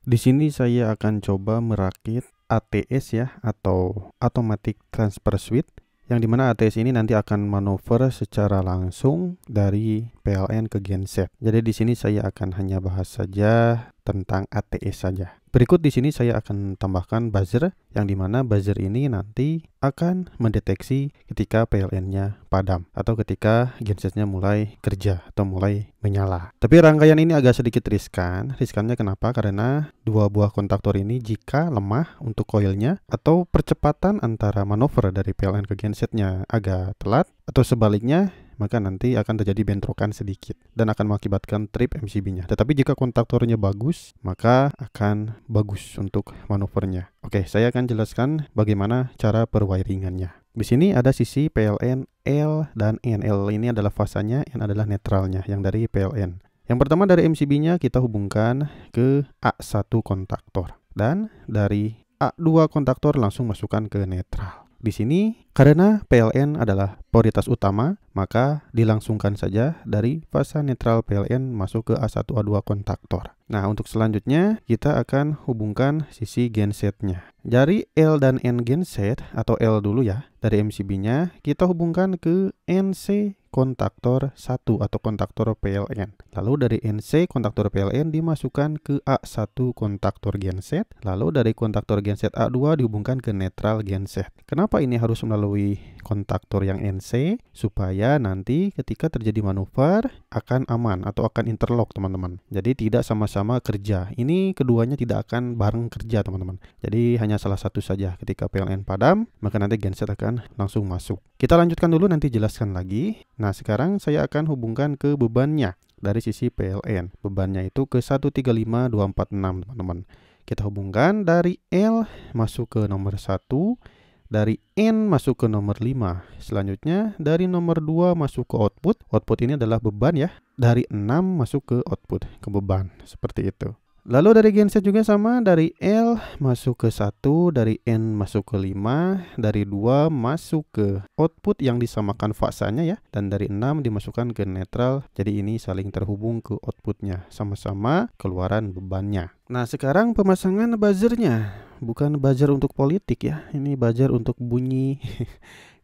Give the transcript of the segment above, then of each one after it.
Di sini saya akan coba merakit ATS ya, atau Automatic Transfer Switch, yang dimana ATS ini nanti akan manuver secara langsung dari PLN ke genset. Jadi di sini saya akan hanya bahas saja tentang ATS saja. Berikut di sini saya akan tambahkan buzzer, yang dimana buzzer ini nanti akan mendeteksi ketika PLN-nya padam atau ketika gensetnya mulai kerja atau mulai menyala. Tapi rangkaian ini agak sedikit riskan. Riskannya kenapa? Karena dua buah kontaktor ini jika lemah untuk koilnya atau percepatan antara manuver dari PLN ke gensetnya agak telat atau sebaliknya, maka nanti akan terjadi bentrokan sedikit dan akan mengakibatkan trip MCB-nya. Tetapi jika kontaktornya bagus, maka akan bagus untuk manuvernya. Oke, saya akan jelaskan bagaimana cara perwiringannya. Di sini ada sisi PLN L dan N. L ini adalah fasanya, N adalah netralnya yang dari PLN. Yang pertama dari MCB-nya kita hubungkan ke A1 kontaktor dan dari A2 kontaktor langsung masukkan ke netral. Di sini karena PLN adalah prioritas utama, maka dilangsungkan saja dari fasa netral PLN masuk ke A1 A2 kontaktor. Nah, untuk selanjutnya kita akan hubungkan sisi gensetnya. Dari L dan N genset atau L dulu ya, dari MCB-nya kita hubungkan ke NC kontaktor 1 atau kontaktor PLN. Lalu dari NC kontaktor PLN dimasukkan ke A1 kontaktor genset. Lalu dari kontaktor genset A2 dihubungkan ke netral genset. Kenapa ini harus melalui kontaktor yang NC? Supaya nanti ketika terjadi manuver akan aman atau akan interlock teman-teman. Jadi tidak sama-sama kerja. Ini keduanya tidak akan bareng kerja teman-teman. Jadi hanya salah satu saja. Ketika PLN padam, maka nanti genset akan langsung masuk. Kita lanjutkan dulu, nanti jelaskan lagi. Nah, sekarang saya akan hubungkan ke bebannya dari sisi PLN. Bebannya itu ke 135246 teman-teman. Kita hubungkan dari L masuk ke nomor 1, dari N masuk ke nomor 5. Selanjutnya dari nomor 2 masuk ke output. Output ini adalah beban ya. Dari 6 masuk ke output, ke beban. Seperti itu. Lalu dari genset juga sama, dari L masuk ke 1, dari N masuk ke 5, dari 2 masuk ke output yang disamakan fasanya ya, dan dari 6 dimasukkan ke netral. Jadi ini saling terhubung ke outputnya, sama-sama keluaran bebannya. Nah, sekarang pemasangan buzzernya. Bukan buzzer untuk politik ya, ini buzzer untuk bunyi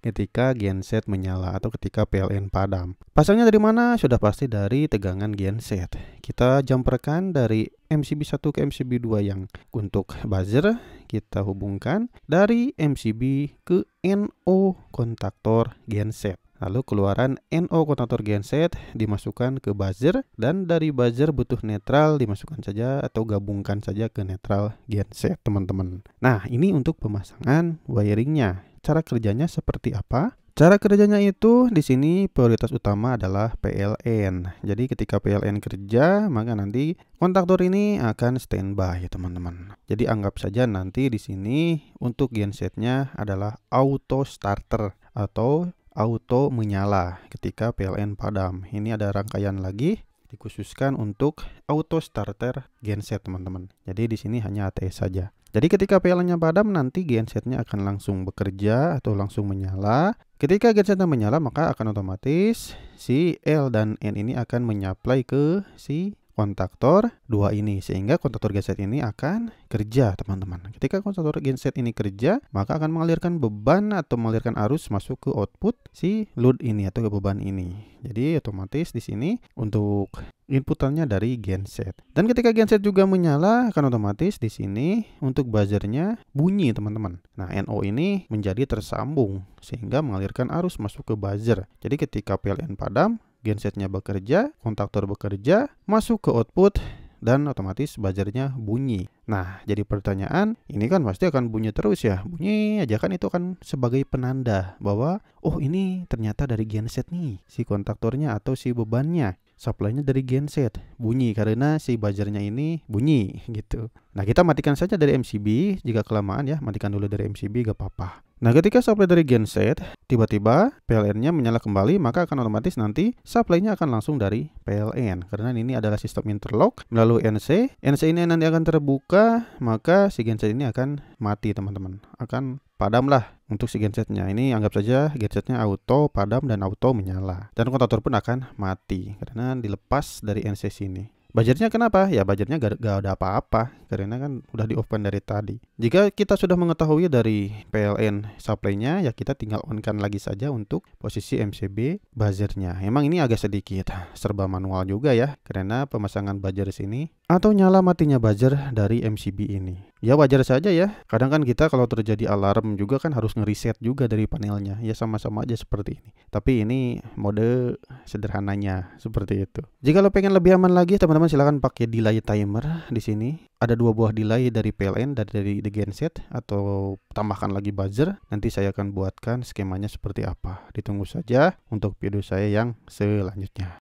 ketika genset menyala atau ketika PLN padam. Pasangnya dari mana? Sudah pasti dari tegangan genset. Kita jumperkan dari MCB 1 ke MCB 2 yang untuk buzzer. Kita hubungkan dari MCB ke NO kontaktor genset. Lalu keluaran NO kontaktor genset dimasukkan ke buzzer, dan dari buzzer butuh netral dimasukkan saja atau gabungkan saja ke netral genset teman-teman. Nah, ini untuk pemasangan wiringnya. Cara kerjanya seperti apa? Cara kerjanya itu di sini prioritas utama adalah PLN. Jadi ketika PLN kerja, maka nanti kontaktor ini akan standby teman-teman. Jadi anggap saja nanti di sini untuk gensetnya adalah auto starter atau auto menyala ketika PLN padam. Ini ada rangkaian lagi dikhususkan untuk auto starter genset teman-teman. Jadi di sini hanya ATS saja. Jadi ketika PLN-nya padam, nanti gensetnya akan langsung bekerja atau langsung menyala. Ketika gensetnya menyala, maka akan otomatis si L dan N ini akan menyuplai ke si kontaktor 2 ini, sehingga kontaktor genset ini akan kerja teman-teman. Ketika kontaktor genset ini kerja, maka akan mengalirkan beban atau mengalirkan arus masuk ke output si load ini atau ke beban ini. Jadi otomatis di sini untuk inputannya dari genset. Dan ketika genset juga menyala, akan otomatis di sini untuk buzzernya bunyi teman-teman. Nah, NO ini menjadi tersambung sehingga mengalirkan arus masuk ke buzzer. Jadi ketika PLN padam, gensetnya bekerja, kontaktor bekerja, masuk ke output, dan otomatis buzzernya bunyi. Nah, jadi pertanyaan, ini kan pasti akan bunyi terus ya. Bunyi aja kan, itu kan sebagai penanda bahwa oh ini ternyata dari genset nih, si kontaktornya atau si bebannya. Supply-nya dari genset, bunyi karena si buzzernya ini bunyi gitu. Nah, kita matikan saja dari MCB, jika kelamaan ya, matikan dulu dari MCB gak apa-apa. Nah, ketika supply dari genset, tiba-tiba PLN-nya menyala kembali, maka akan otomatis nanti supply-nya akan langsung dari PLN. Karena ini adalah sistem interlock melalui NC. NC ini nanti akan terbuka, maka si genset ini akan mati teman-teman. Akan padam lah untuk si gensetnya. Ini anggap saja gensetnya auto padam dan auto menyala. Dan kontaktor pun akan mati karena dilepas dari NC sini. Buzzer-nya kenapa? Ya buzzer-nya gak ada apa-apa karena kan udah di-off-kan dari tadi. Jika kita sudah mengetahui dari PLN supply-nya, ya kita tinggal on-kan lagi saja untuk posisi MCB buzzer-nya. Emang ini agak sedikit serba manual juga ya, karena pemasangan buzzer sini atau nyala matinya buzzer dari MCB ini. Ya wajar saja ya, kadang kan kita kalau terjadi alarm juga kan harus ngereset juga dari panelnya. Ya sama-sama aja seperti ini. Tapi ini mode sederhananya seperti itu. Jika lo pengen lebih aman lagi, teman-teman silahkan pakai delay timer di sini. Ada 2 buah delay dari PLN dan dari the genset, atau tambahkan lagi buzzer. Nanti saya akan buatkan skemanya seperti apa. Ditunggu saja untuk video saya yang selanjutnya.